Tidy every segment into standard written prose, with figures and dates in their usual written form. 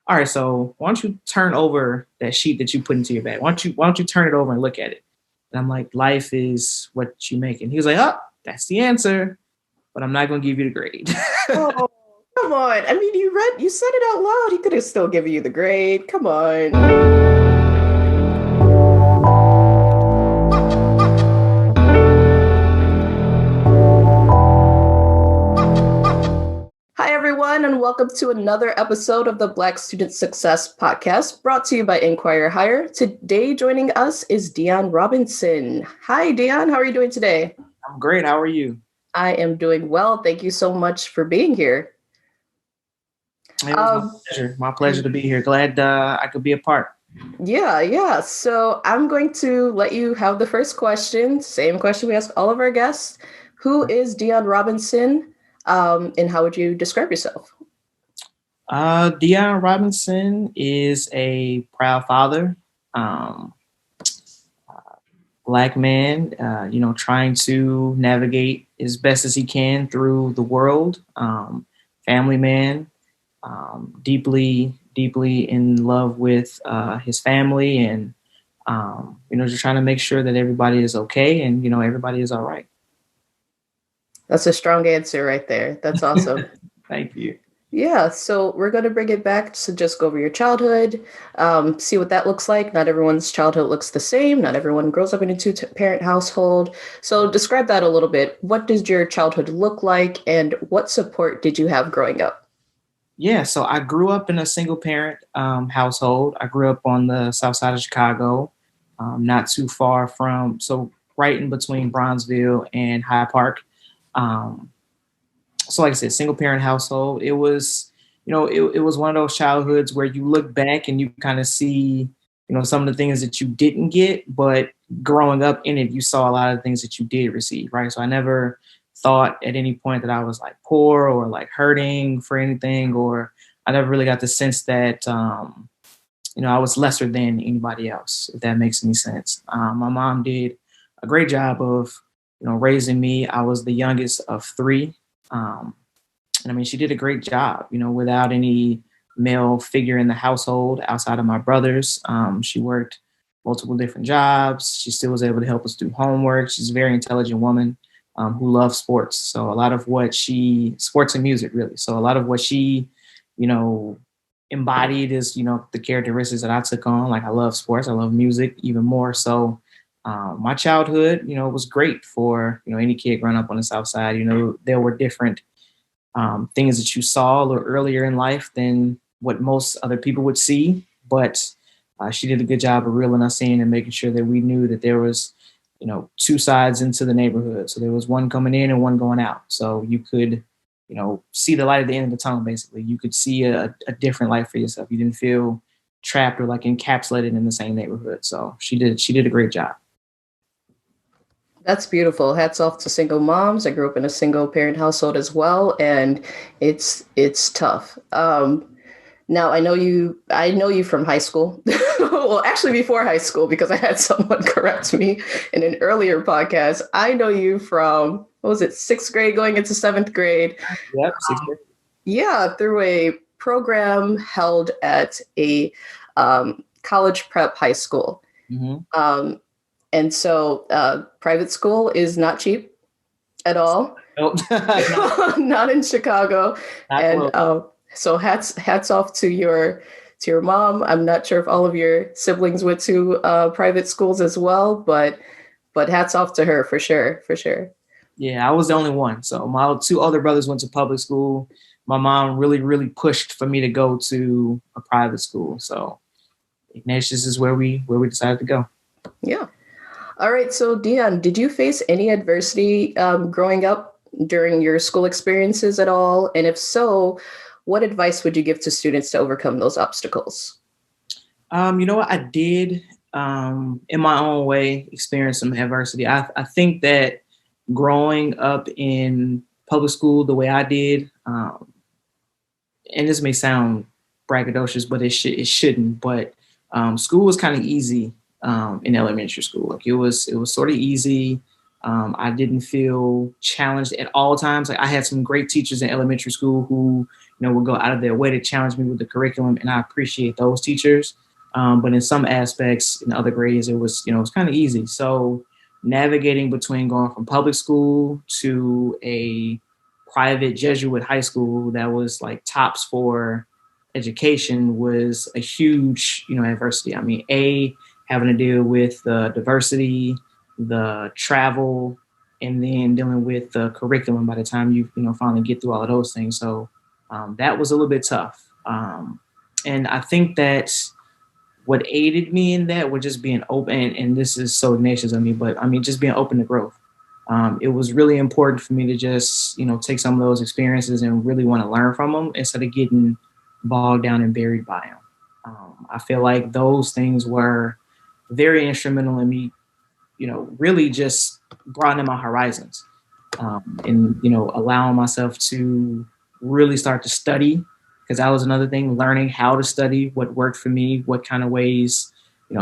all right, so why don't you turn over that sheet that you put into your bag? Why don't you turn it over and look at it? And I'm like, life is what you make it. And he was like, oh, that's the answer, but I'm not going to give you the grade. Oh, come on. I mean, you said it out loud. He could have still given you the grade. Come on. Hi, everyone, and welcome to another episode of the Black Student Success Podcast brought to you by InQuire Hire. Today, joining us is Deon Robinson. Hi, Deon. How are you doing today? I'm great. How are you? I am doing well. Thank you so much for being here. It was my Um, pleasure. My pleasure to be here. Glad I could be a part. yeah. So I'm going to let you have the first question. Same question we ask all of our guests. Who is Deon Robinson, and how would you describe yourself? Deon Robinson is a proud father, um, black man, trying to navigate as best as he can through the world. Family man, deeply in love with his family, and just trying to make sure that everybody is okay, and everybody is all right. That's a strong answer right there. That's awesome. Thank you. Yeah, so we're going to bring it back to just go over your childhood, see what that looks like. Not everyone's childhood looks the same. Not everyone grows up in a two-parent household. So describe that a little bit. What does your childhood look like, and what support did you have growing up? Yeah, so I grew up in a single parent household. I grew up on the south side of Chicago, not too far so right in between Bronzeville and Hyde Park. Um, so like I said, single parent household. It was, it was one of those childhoods where you look back and you kind of see, some of the things that you didn't get, but growing up in it, you saw a lot of things that you did receive, right? So I never thought at any point that I was like poor or like hurting for anything, or I never really got the sense that, I was lesser than anybody else, if that makes any sense. My mom did a great job of, raising me. I was the youngest of three. Um, and I mean, she did a great job, without any male figure in the household outside of my brothers. She worked multiple different jobs. She still was able to help us do homework. She's a very intelligent woman who loves sports. So a lot of sports and music really. So a lot of what she, you know, embodied is, the characteristics that I took on. Like I love sports, I love music even more. So my childhood, was great for, any kid growing up on the South Side. There were different things that you saw a little earlier in life than what most other people would see. But she did a good job of reeling us in and making sure that we knew that there was, two sides into the neighborhood. So there was one coming in and one going out. So you could, see the light at the end of the tunnel, basically. You could see a different life for yourself. You didn't feel trapped or like encapsulated in the same neighborhood. So she did a great job. That's beautiful. Hats off to single moms. I grew up in a single parent household as well, and it's tough. Now I know you from high school. Well, actually before high school, because I had someone correct me in an earlier podcast. I know you from, what was it, sixth grade going into seventh grade? Yep. 6 years. Yeah, through a program held at a college prep high school. Mm-hmm. And so private school is not cheap at all. Nope. Not in Chicago. Not And close. so hats off to your mom. I'm not sure if all of your siblings went to private schools as well, but hats off to her for sure, for sure. Yeah, I was the only one. So my two older brothers went to public school. My mom really, really pushed for me to go to a private school. So Ignatius is where we decided to go. Yeah. All right. So Dion, did you face any adversity growing up during your school experiences at all? And if so, what advice would you give to students to overcome those obstacles? You know what? I did, in my own way, experience some adversity. I think that growing up in public school the way I did, and this may sound braggadocious, but it shouldn't. But school was kind of easy in elementary school. Like it was sort of easy. I didn't feel challenged at all times. Like I had some great teachers in elementary school who, would go out of their way to challenge me with the curriculum, and I appreciate those teachers. But in some aspects, in other grades, it was, it was kind of easy. So navigating between going from public school to a private Jesuit high school that was like tops for education was a huge, adversity. I mean, having to deal with the diversity, the travel, and then dealing with the curriculum by the time you finally get through all of those things. So that was a little bit tough. And I think that what aided me in that was just being open, and this is so ignatious of me, but I mean, just being open to growth. It was really important for me to just, take some of those experiences and really want to learn from them instead of getting bogged down and buried by them. I feel like those things were very instrumental in me, really just broadening my horizons, and, allowing myself to really start to study, because that was another thing, learning how to study, what worked for me, what kind of ways,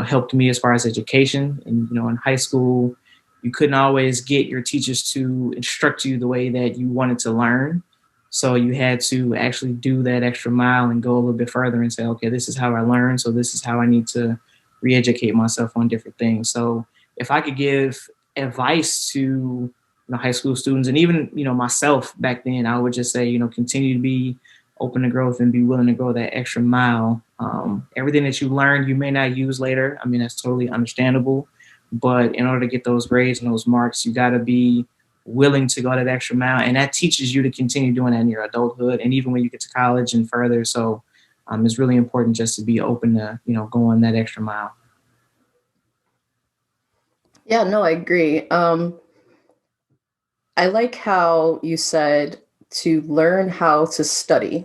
helped me as far as education. And, in high school, you couldn't always get your teachers to instruct you the way that you wanted to learn. So you had to actually do that extra mile and go a little bit further and say, okay, this is how I learn. So this is how I need to re-educate myself on different things. So if I could give advice to high school students, and even myself back then, I would just say continue to be open to growth and be willing to go that extra mile. Everything that you learn, you may not use later. I mean, that's totally understandable. But in order to get those grades and those marks, you got to be willing to go that extra mile, and that teaches you to continue doing that in your adulthood and even when you get to college and further. So it's really important just to be open to going that extra mile. Yeah, no, I agree. I like how you said to learn how to study.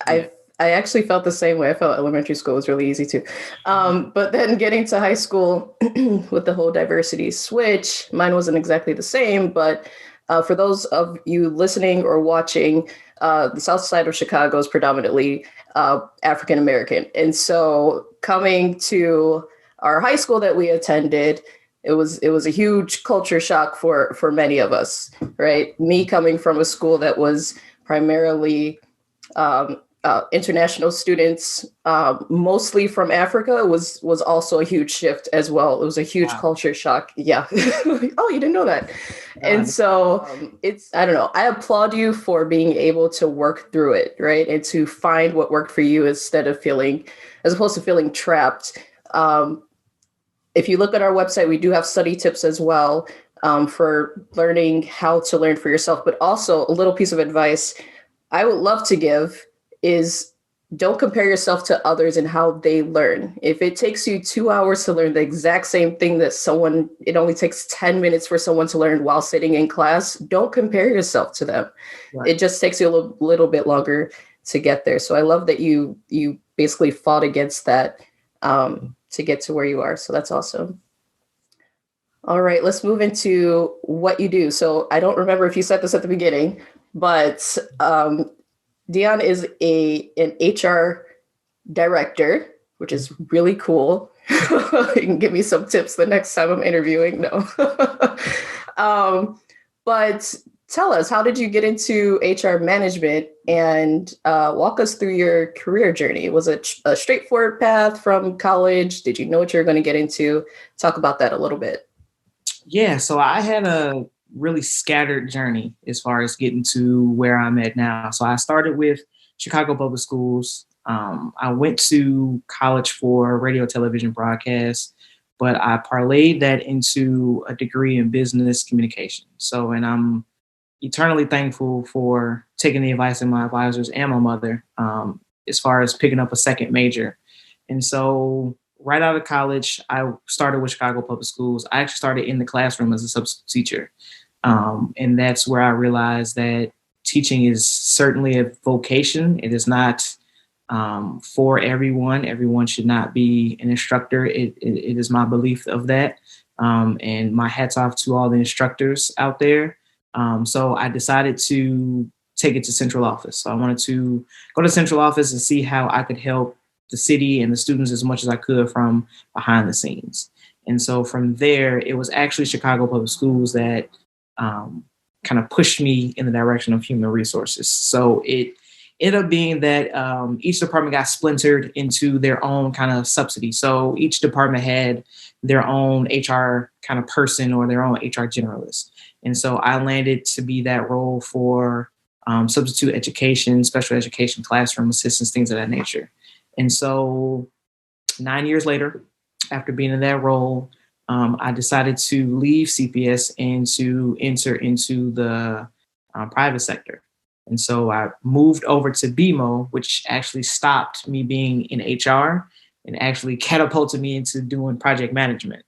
Yeah. I actually felt the same way. I felt elementary school was really easy too. But then getting to high school with the whole diversity switch, mine wasn't exactly the same. But for those of you listening or watching, the South Side of Chicago is predominantly African American. And so coming to our high school that we attended, it was a huge culture shock for many of us, right? Me coming from a school that was primarily international students, mostly from Africa, was also a huge shift as well. It was a huge culture shock. Yeah. Oh, you didn't know that. And so I don't know. I applaud you for being able to work through it, right? And to find what worked for you as opposed to feeling trapped. If you look at our website, we do have study tips as well, for learning how to learn for yourself, but also a little piece of advice I would love to give is don't compare yourself to others and how they learn. If it takes you 2 hours to learn the exact same thing it only takes 10 minutes for someone to learn while sitting in class, don't compare yourself to them. Right. It just takes you a little bit longer to get there. So I love that you basically fought against that to get to where you are. So that's awesome. All right, let's move into what you do. So I don't remember if you said this at the beginning, but Deon is an HR director, which is really cool. You can give me some tips the next time I'm interviewing. No. But tell us, how did you get into HR management, and walk us through your career journey? Was it a straightforward path from college? Did you know what you were going to get into? Talk about that a little bit. Yeah, so I had a really scattered journey as far as getting to where I'm at now. So I started with Chicago Public Schools. I went to college for radio, television broadcast, but I parlayed that into a degree in business communication. So, and I'm eternally thankful for taking the advice of my advisors and my mother, as far as picking up a second major. And so right out of college, I started with Chicago Public Schools. I actually started in the classroom as a substitute teacher. And that's where I realized that teaching is certainly a vocation. It is not for everyone. Everyone should not be an instructor. It is my belief of that. And my hats off to all the instructors out there. So I decided to take it to central office. So I wanted to go to central office and see how I could help the city and the students as much as I could from behind the scenes. And so from there, it was actually Chicago Public Schools that kind of pushed me in the direction of human resources. So it ended up being that each department got splintered into their own kind of subsidy. So each department had their own HR kind of person or their own HR generalist. And so I landed to be that role for substitute education, special education, classroom assistants, things of that nature. And so 9 years later, after being in that role, I decided to leave CPS and to enter into the private sector. And so I moved over to BMO, which actually stopped me being in HR and actually catapulted me into doing project management.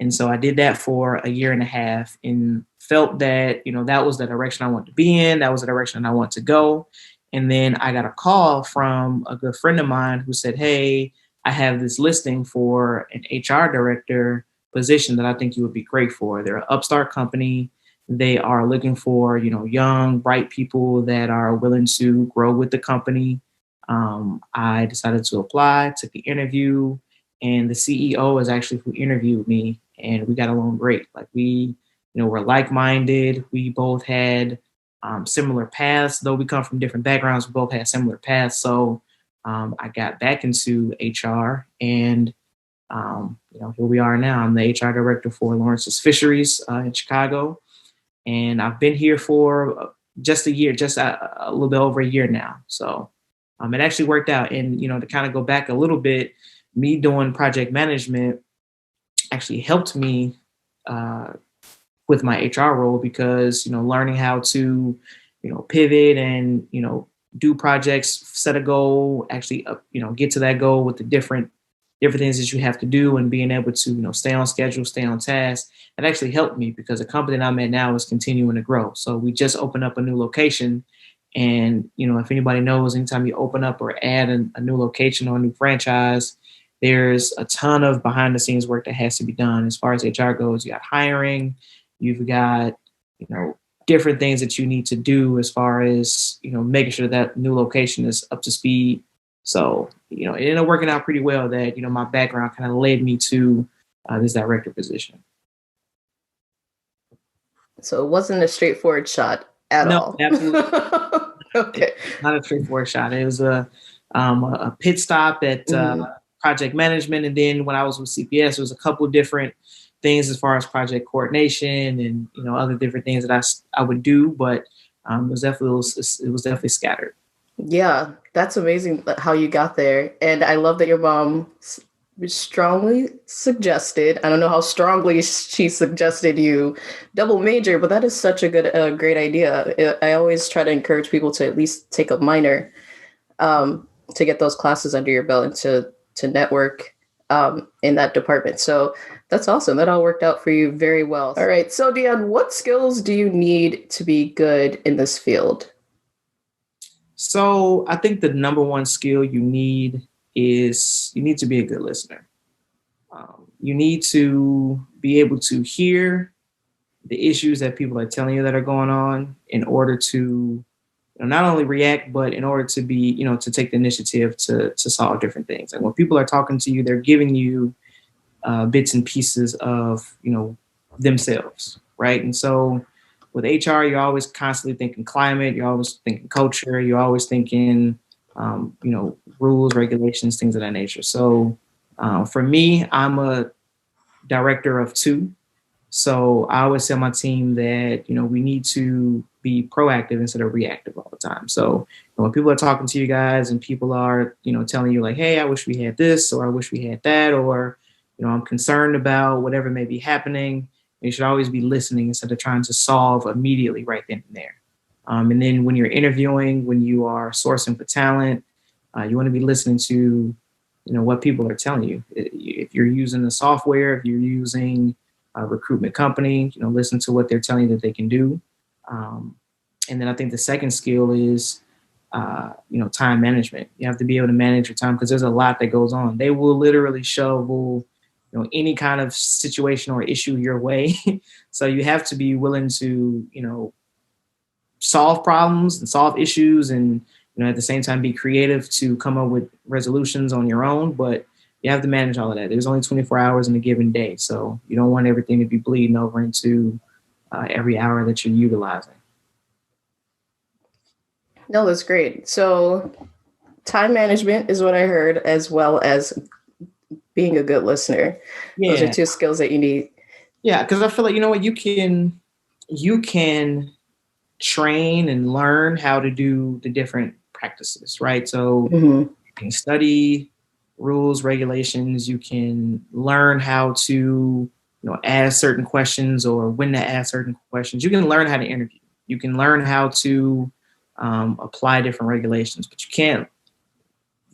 And so I did that for a year and a half and felt that, that was the direction I wanted to be in. That was the direction I wanted to go. And then I got a call from a good friend of mine who said, hey, I have this listing for an HR director position that I think you would be great for. They're an upstart company. They are looking for, young, bright people that are willing to grow with the company. I decided to apply, took the interview, and the CEO is actually who interviewed me, and we got along great. Like we, were like-minded. We both had similar paths, though we come from different backgrounds. We both had similar paths. So I got back into HR, and here we are now. I'm the HR director for Lawrence's Fisheries in Chicago. And I've been here for just a year, just a little bit over a year now. So it actually worked out. And, to kind of go back a little bit, me doing project management actually helped me with my HR role because, learning how to, pivot and, do projects, set a goal, actually, get to that goal with the different things that you have to do and being able to, stay on schedule, stay on task. That actually helped me because the company that I'm at now is continuing to grow. So we just opened up a new location. And, if anybody knows, anytime you open up or add a new location or a new franchise, there's a ton of behind the scenes work that has to be done. As far as HR goes, you got hiring, you've got, different things that you need to do as far as, making sure that new location is up to speed. So, it ended up working out pretty well that, my background kind of led me to this director position. So it wasn't a straightforward shot at all. No, absolutely. Okay. Not a straightforward shot. It was a pit stop at project management. And then when I was with CPS, there was a couple of different things as far as project coordination and, other different things that I would do. But it was definitely scattered. Yeah, that's amazing how you got there. And I love that your mom strongly suggested, I don't know how strongly she suggested you double major, but that is such a great idea. I always try to encourage people to at least take a minor to get those classes under your belt and to network in that department. So that's awesome. That all worked out for you very well. All right. So Deon, what skills do you need to be good in this field? So I think the number one skill you need is you need to be a good listener. You need to be able to hear the issues that people are telling you that are going on in order to not only react, but in order to be, to take the initiative to solve different things. Like when people are talking to you, they're giving you bits and pieces of, themselves, right? And so with HR, you're always constantly thinking climate, you're always thinking culture, you're always thinking, rules, regulations, things of that nature. So for me, I'm a director of two. So I always tell my team that, we need to be proactive instead of reactive all the time. So when people are talking to you guys and people are, telling you like, hey, I wish we had this, or I wish we had that, or, I'm concerned about whatever may be happening, you should always be listening instead of trying to solve immediately right then and there. And then when you're interviewing, when you are sourcing for talent, you want to be listening to, what people are telling you. If you're using the software, if you're using a recruitment company, listen to what they're telling you that they can do. And then I think the second skill is, time management. You have to be able to manage your time because there's a lot that goes on. They will literally shovel, any kind of situation or issue your way. So you have to be willing to, solve problems and solve issues and, at the same time be creative to come up with resolutions on your own. But You have to manage all of that. There's only 24 hours in a given day. So you don't want everything to be bleeding over into every hour that you're utilizing. No, that's great. So time management is what I heard, as well as being a good listener. Those are Yeah. two skills that you need. Yeah. Cause I feel like, you know what, you can train and learn how to do the different practices, right? So Mm-hmm. you can study rules, regulations. You can learn how to, ask certain questions or when to ask certain questions. You can learn how to interview. You can learn how to apply different regulations, but you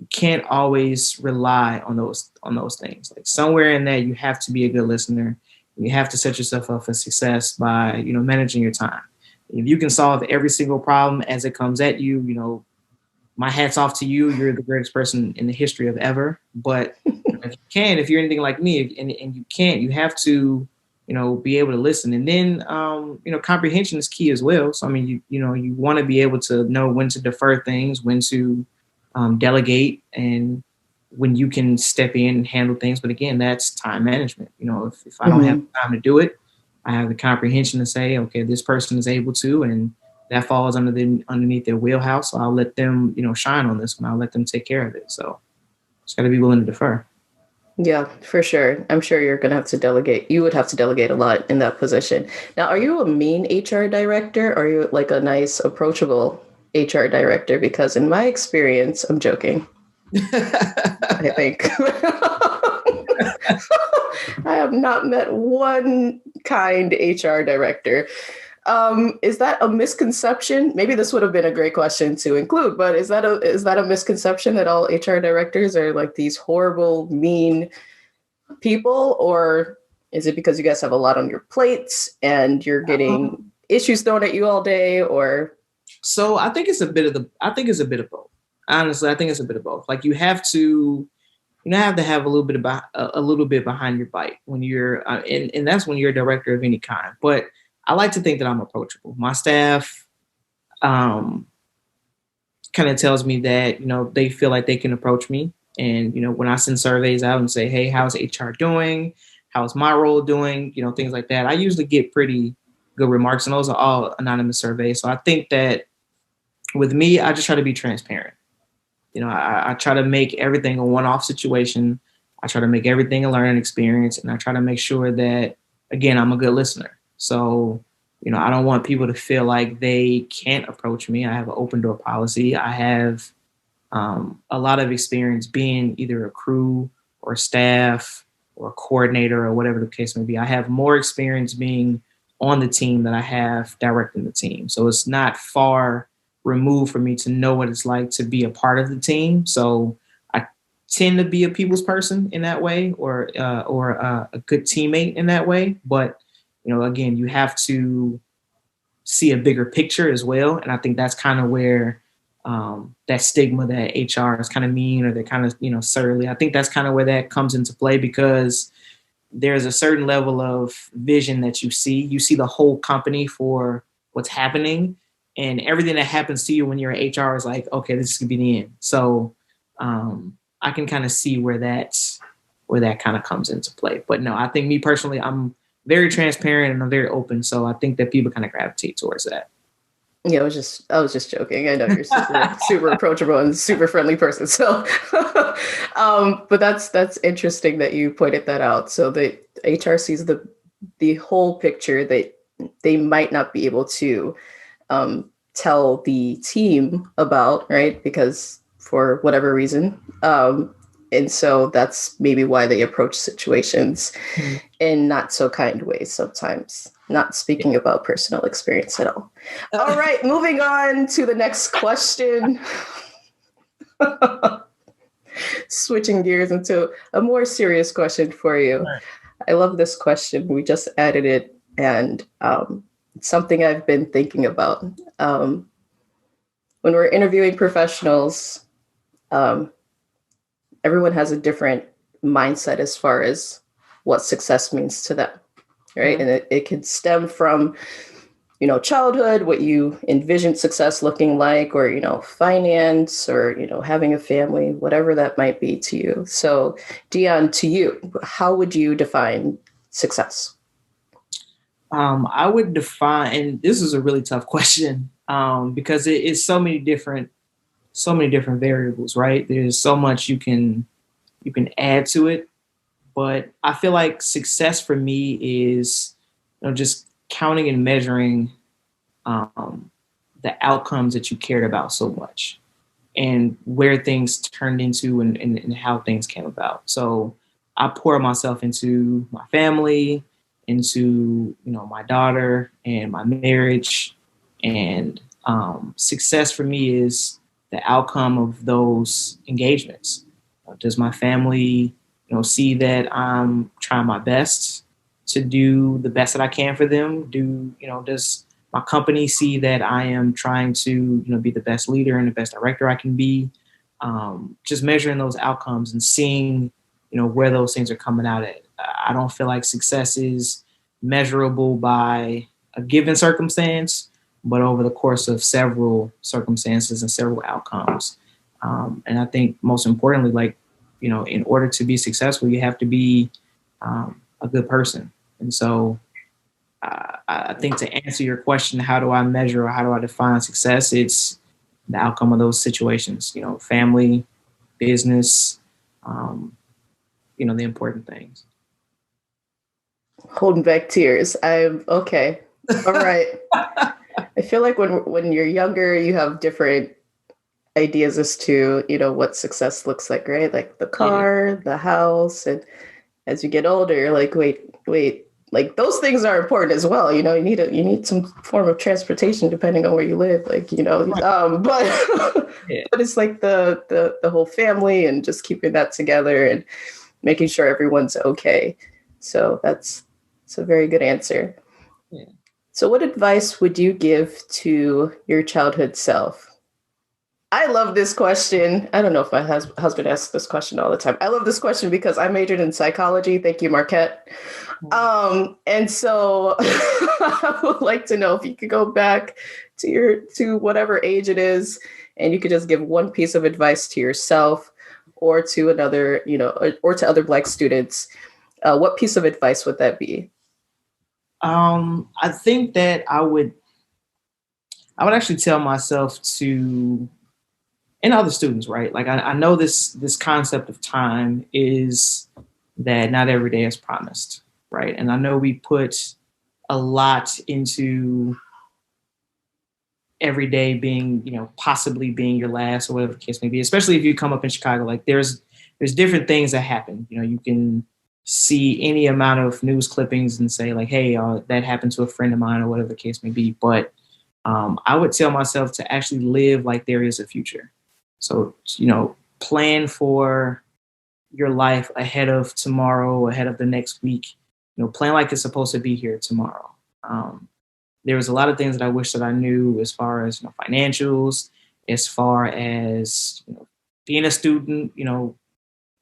can't always rely on those things. Like somewhere in there, you have to be a good listener. You have to set yourself up for success by managing your time. If you can solve every single problem as it comes at you, my hat's off to you. You're the greatest person in the history of ever. But if you're anything like me, and you can't, you have to, be able to listen. And then, comprehension is key as well. So, I mean, you want to be able to know when to defer things, when to delegate, and when you can step in and handle things. But again, that's time management. If I don't have time to do it, I have the comprehension to say, okay, this person is able to, and that falls underneath their wheelhouse. So I'll let them, shine on this one. I'll let them take care of it. So just got to be willing to defer. Yeah, for sure. I'm sure you're going to have to delegate. You would have to delegate a lot in that position. Now, are you a mean HR director, or are you like a nice, approachable HR director? Because in my experience, I'm joking, I think. I have not met one kind HR director. Is that a misconception? Maybe this would have been a great question to include, but is that a misconception that all HR directors are like these horrible, mean people, or is it because you guys have a lot on your plates and you're getting issues thrown at you all day? Or so I think it's a bit of both. Honestly, I think it's a bit of both. Like you have to have a little bit about a little bit behind your bite when you're and that's when you're a director of any kind. But I like to think that I'm approachable. My staff kind of tells me that they feel like they can approach me, and when I send surveys out and say, hey, how's HR doing, how's my role doing, things like that, I usually get pretty good remarks, and those are all anonymous surveys. So I think that with me, I just try to be transparent. I try to make everything a one-off situation. I try to make everything a learning experience, and I try to make sure that, again, I'm a good listener. So, I don't want people to feel like they can't approach me. I have an open door policy. I have a lot of experience being either a crew or staff or a coordinator or whatever the case may be. I have more experience being on the team than I have directing the team. So it's not far removed for me to know what it's like to be a part of the team. So I tend to be a people's person in that way, or a good teammate in that way. But again, you have to see a bigger picture as well, and I think that's kind of where that stigma that HR is kind of mean, or they're kind of surly. I think that's kind of where that comes into play, because there's a certain level of vision that you see. You see the whole company for what's happening. And everything that happens to you when you're in HR is like, okay, this could be the end. So I can kind of see where that kind of comes into play. But no, I think me personally, I'm very transparent and I'm very open. So I think that people kind of gravitate towards that. yeah, I was just joking. I know you're super approachable and super friendly person. So, but that's interesting that you pointed that out. So the HR sees the whole picture that they might not be able to tell the team about, right? Because for whatever reason. And so that's maybe why they approach situations in not so kind ways sometimes, not speaking about personal experience at all. All right, moving on to the next question. Switching gears into a more serious question for you. Right. I love this question. We just added it, and it's something I've been thinking about. When we're interviewing professionals, everyone has a different mindset as far as what success means to them, right? And it can stem from childhood, what you envisioned success looking like, or, finance, or, having a family, whatever that might be to you. So, Deon, to you, how would you define success? I would define, and this is a really tough question, because it is so many different variables, right? There's so much you can add to it, but I feel like success for me is, just counting and measuring um, the outcomes that you cared about so much and where things turned into and how things came about. So I pour myself into my family, into my daughter and my marriage, and success for me is the outcome of those engagements. Does my family, see that I'm trying my best to do the best that I can for them? Does my company see that I am trying to, be the best leader and the best director I can be? Just measuring those outcomes and seeing, where those things are coming out at. I don't feel like success is measurable by a given circumstance, but over the course of several circumstances and several outcomes. And I think most importantly, like, in order to be successful, you have to be a good person. And so I think to answer your question, how do I measure or how do I define success? It's the outcome of those situations, family, business, the important things. Holding back tears. I'm okay. All right. I feel like when you're younger, you have different ideas as to, what success looks like, right? Like the car, the house. And as you get older, you're like, wait, like those things are important as well. You need some form of transportation depending on where you live, like, right. But it's like the whole family and just keeping that together and making sure everyone's okay. So that's a very good answer. Yeah. So what advice would you give to your childhood self? I love this question. I don't know if my husband asks this question all the time. I love this question because I majored in psychology. Thank you, Marquette. And so I would like to know if you could go back to whatever age it is, and you could just give one piece of advice to yourself or to another, or to other Black students. What piece of advice would that be? I think that I would actually tell myself to, and other students, right? Like I know this concept of time is that not every day is promised, right? And I know we put a lot into every day being, possibly being your last or whatever the case may be, especially if you come up in Chicago. Like there's different things that happen. You can see any amount of news clippings and say like, hey, that happened to a friend of mine or whatever the case may be. But I would tell myself to actually live like there is a future. So, plan for your life ahead of tomorrow, ahead of the next week. Plan like it's supposed to be here tomorrow. There was a lot of things that I wish that I knew as far as financials, as far as being a student,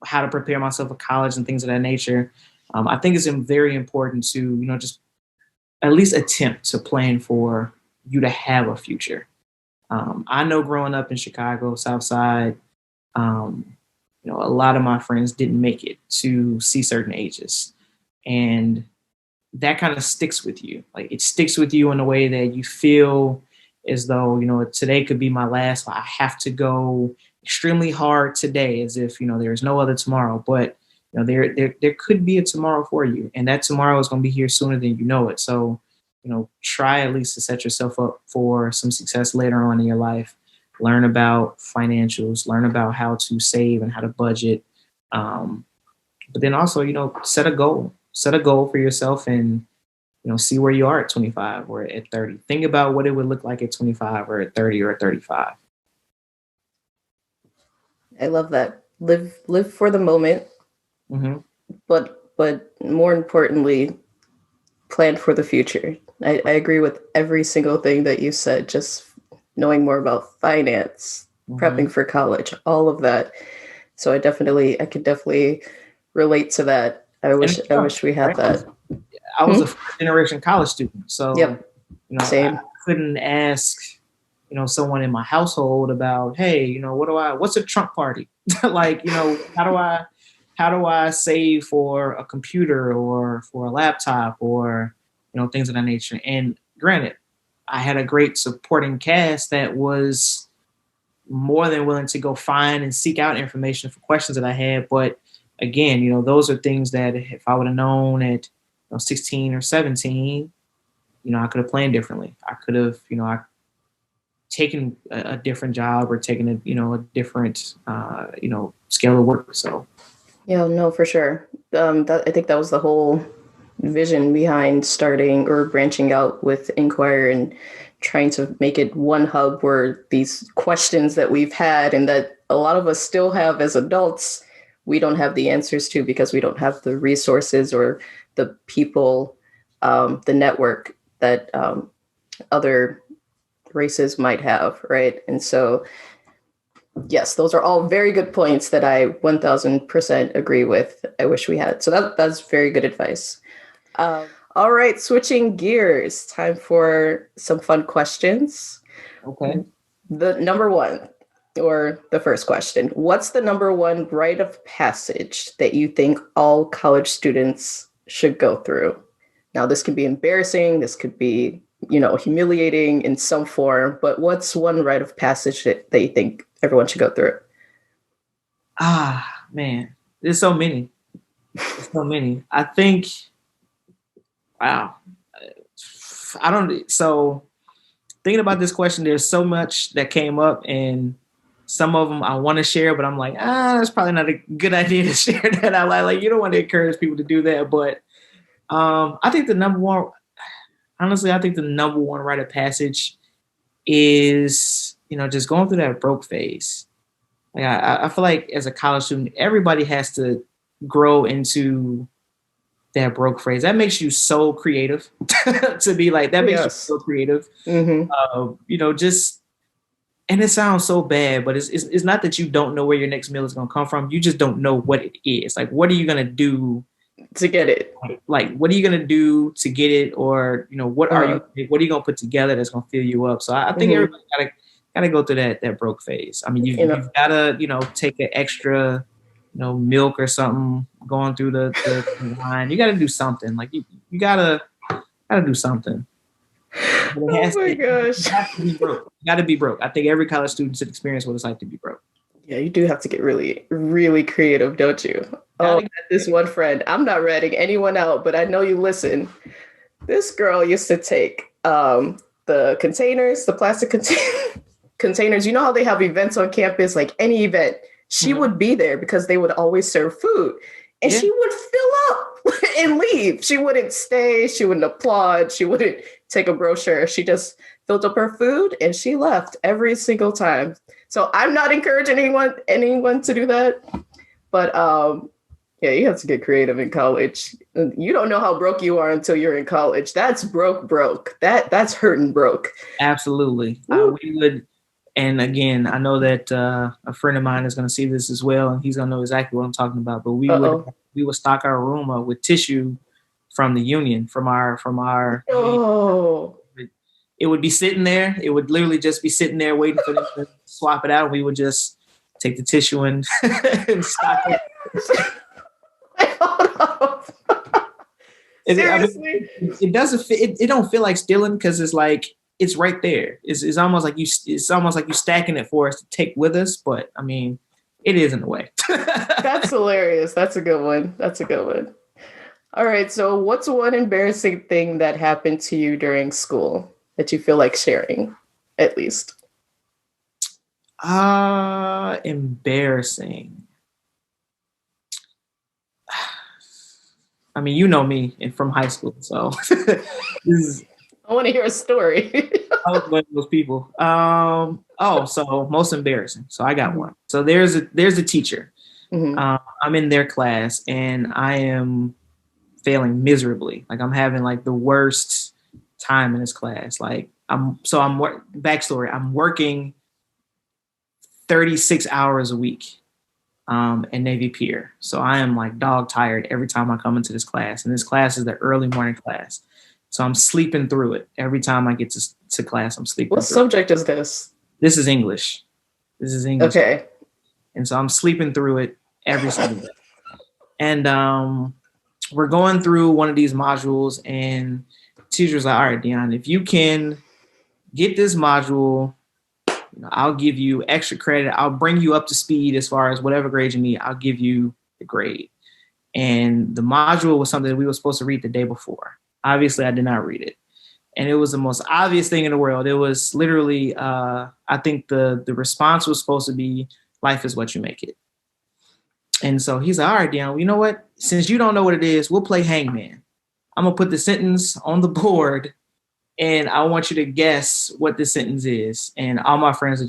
how to prepare myself for college and things of that nature. I think it's very important to just at least attempt to plan for you to have a future. I know growing up in Chicago, South Side, a lot of my friends didn't make it to see certain ages. And that kind of sticks with you. Like it sticks with you in a way that you feel as though, today could be my last. I have to go extremely hard today as if, there's no other tomorrow. But, there could be a tomorrow for you. And that tomorrow is going to be here sooner than you know it. So, try at least to set yourself up for some success later on in your life. Learn about financials, learn about how to save and how to budget. But then also, set a goal for yourself and, see where you are at 25 or at 30. Think about what it would look like at 25 or at 30 or at 35. I love that. Live for the moment, Mm-hmm. but more importantly, plan for the future. I agree with every single thing that you said, just knowing more about finance, prepping for college, all of that. So I could definitely relate to that. I wish we had that. I was a first generation college student. So, yep. You know, Same. I couldn't ask, someone in my household about, hey, what's a trunk party? Like, how do I save for a computer or for a laptop or, things of that nature. And granted, I had a great supporting cast that was more than willing to go find and seek out information for questions that I had. But again, those are things that if I would have known at 16 or 17, I could have planned differently. I could have, I taken a different job or taken a different, scale of work. So. Yeah, no, for sure. I think that was the whole vision behind starting or branching out with InQuire and trying to make it one hub where these questions that we've had and that a lot of us still have as adults, we don't have the answers to because we don't have the resources or the people, the network that other races might have, right? And so, yes, those are all very good points that I 1000% agree with. I wish we had. So that's very good advice. All right, switching gears, time for some fun questions. Okay. The number one, or the first question, what's the number one rite of passage that you think all college students should go through? Now, this could be embarrassing, this could be, humiliating in some form, but what's one rite of passage that you think everyone should go through? Ah, man, there's so many. There's so many. I think, wow. I don't, so thinking about this question, there's so much that came up, and some of them I want to share, but I'm like, that's probably not a good idea to share that out loud. Like, you don't want to encourage people to do that. But I think the number one rite of passage is, just going through that broke phase. Like, I feel like as a college student, everybody has to grow into that broke phase. That makes you so creative to be like, that makes you so creative. Mm-hmm. Just, and it sounds so bad, but it's not that you don't know where your next meal is going to come from. You just don't know what it is. Like, what are you going to do to get it? Like, what are you going to do to get it? Or, what are you going to put together that's going to fill you up? So I think everybody gotta go through that broke phase. I mean, you've got to, take an extra, milk or something going through the line. You got to do something. Like, you gotta do something. Oh my gosh. You got to be broke. I think every college student should experience what it's like to be broke. Yeah, you do have to get really, really creative, don't you? Oh, this one friend, I'm not ratting anyone out, but I know you listen. This girl used to take the containers, the plastic containers. You know how they have events on campus, like any event? She would be there because they would always serve food. And she would fill up and leave. She wouldn't stay. She wouldn't applaud. She wouldn't take a brochure. She just filled up her food and she left every single time. So I'm not encouraging anyone to do that. But yeah, you have to get creative in college. You don't know how broke you are until you're in college. That's broke. That's hurting broke. Absolutely. We would. And again, I know that a friend of mine is going to see this as well, and he's going to know exactly what I'm talking about. But we would stock our room up with tissue from the union, from our. Oh. It would be sitting there. It would literally just be sitting there waiting for them to swap it out. We would just take the tissue and stock it. Seriously? It doesn't fit. It don't feel like stealing because it's like. It's right there. It's almost like you stacking it for us to take with us. But I mean, it is in a way. That's hilarious. That's a good one. All right. So what's one embarrassing thing that happened to you during school that you feel like sharing, at least? Embarrassing. I mean, you know me from high school, so this is. I want to hear a story. I was one of those people. So most embarrassing. So I got one. So there's a teacher. I'm in their class and I am failing miserably. Like, I'm having like the worst time in this class. Like, backstory. I'm working 36 hours a week in Navy Pier. So I am like dog tired every time I come into this class. And this class is the early morning class. So I'm sleeping through it. Every time I get to class, I'm sleeping What through subject is this? This is English. This is English. Okay. And so I'm sleeping through it every single day. And we're going through one of these modules, and teacher's like, all right, Deon, if you can get this module, I'll give you extra credit. I'll bring you up to speed as far as whatever grade you need. I'll give you the grade. And the module was something that we were supposed to read the day before. Obviously, I did not read it. And it was the most obvious thing in the world. It was literally, I think the response was supposed to be, life is what you make it. And so he's like, all right, Deon, you know what? Since you don't know what it is, we'll play hangman. I'm going to put the sentence on the board, and I want you to guess what the sentence is. And all my friends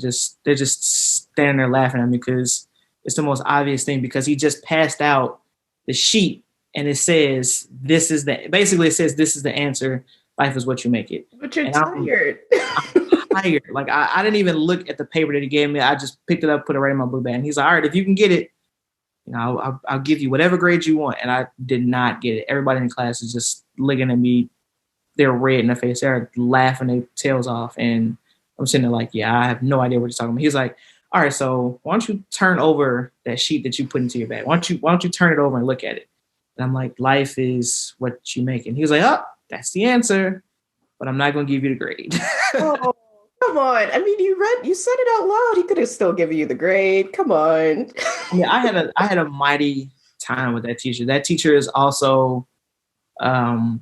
they're just standing there laughing at me because it's the most obvious thing, because he just passed out the sheet and it says, this is the answer. Life is what you make it. But you're tired. I'm tired. Like I didn't even look at the paper that he gave me. I just picked it up, put it right in my blue bag. And he's like, all right, if you can get it, I'll give you whatever grade you want. And I did not get it. Everybody in the class is just looking at me. They're red in the face. They're laughing their tails off. And I'm sitting there like, yeah, I have no idea what you're talking about. He's like, all right, so why don't you turn over that sheet that you put into your bag? Why don't you turn it over and look at it? And I'm like, life is what you make it. And he was like, oh, that's the answer, but I'm not going to give you the grade. Oh, come on. I mean, you said it out loud. He could have still given you the grade. Come on. Yeah, I had a mighty time with that teacher. That teacher is also,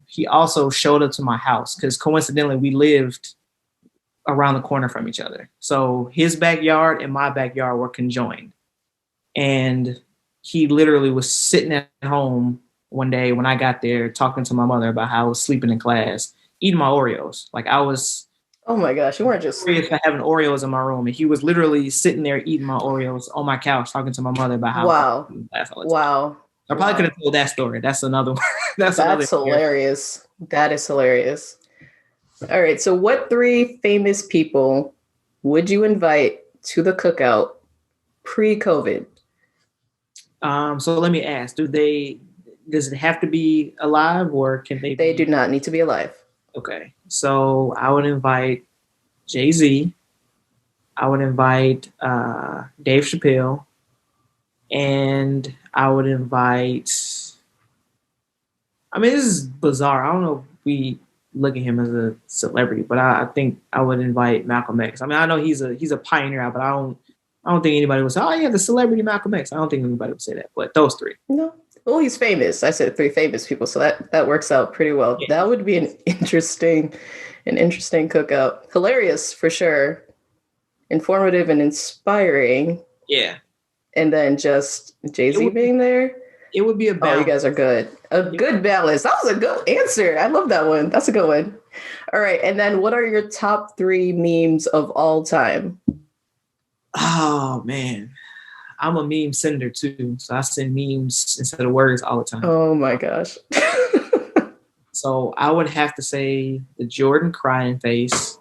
he also showed up to my house because coincidentally we lived around the corner from each other. So his backyard and my backyard were conjoined. And he literally was sitting at home one day when I got there talking to my mother about how I was sleeping in class, eating my Oreos. Like I was, oh my gosh, you weren't just having Oreos in my room. And he was literally sitting there eating my Oreos on my couch talking to my mother about how wow. I was in class all the time. Wow. I probably could have told that story. That's another one. That's hilarious. That is hilarious. All right. So what 3 famous people would you invite to the cookout pre-COVID? So let me ask, does it have to be alive, or can They do not need to be alive. Okay. So I would invite Jay-Z. I would invite Dave Chappelle. And I would invite, I mean, this is bizarre. I don't know if we look at him as a celebrity, but I think I would invite Malcolm X. I mean, I know he's a pioneer, but I don't think anybody would say, oh yeah, the celebrity Malcolm X. I don't think anybody would say that, but those 3. No. Well, he's famous. I said 3 famous people, so that works out pretty well. Yeah. That would be an interesting cookout. Hilarious for sure. Informative and inspiring. Yeah. And then just Jay-Z being there. It would be a balance. Oh, you guys are good. Good balance. That was a good answer. I love that one. That's a good one. All right. And then what are your top 3 memes of all time? Oh, man. I'm a meme sender too. So I send memes instead of words all the time. Oh, my gosh. So I would have to say the Jordan crying face.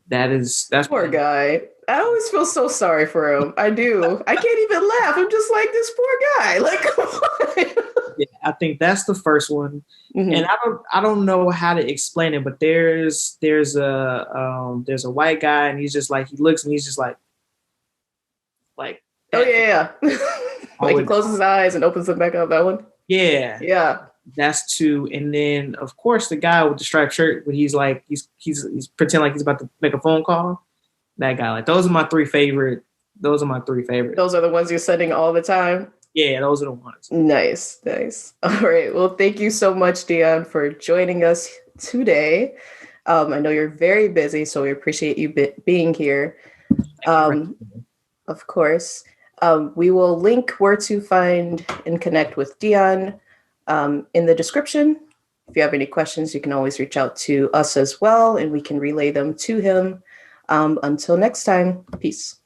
That's poor guy. I always feel so sorry for him. I do. I can't even laugh. I'm just like, this poor guy. Like, come on. Yeah, I think that's the first one. Mm-hmm. And I don't know how to explain it, but there's a white guy, and he's just like, he looks and he's just like oh yeah. Like he closes his eyes and opens them back up. That one. Yeah. Yeah. That's 2. And then of course the guy with the striped shirt, when he's like he's pretending like he's about to make a phone call. That guy, like those are my 3 favorite. Those are the ones you're sending all the time. Yeah, those are the ones. Nice. All right. Well, thank you so much, Deon, for joining us today. I know you're very busy, so we appreciate you being here. Of course. We will link where to find and connect with Deon in the description. If you have any questions, you can always reach out to us as well, and we can relay them to him. Until next time, peace.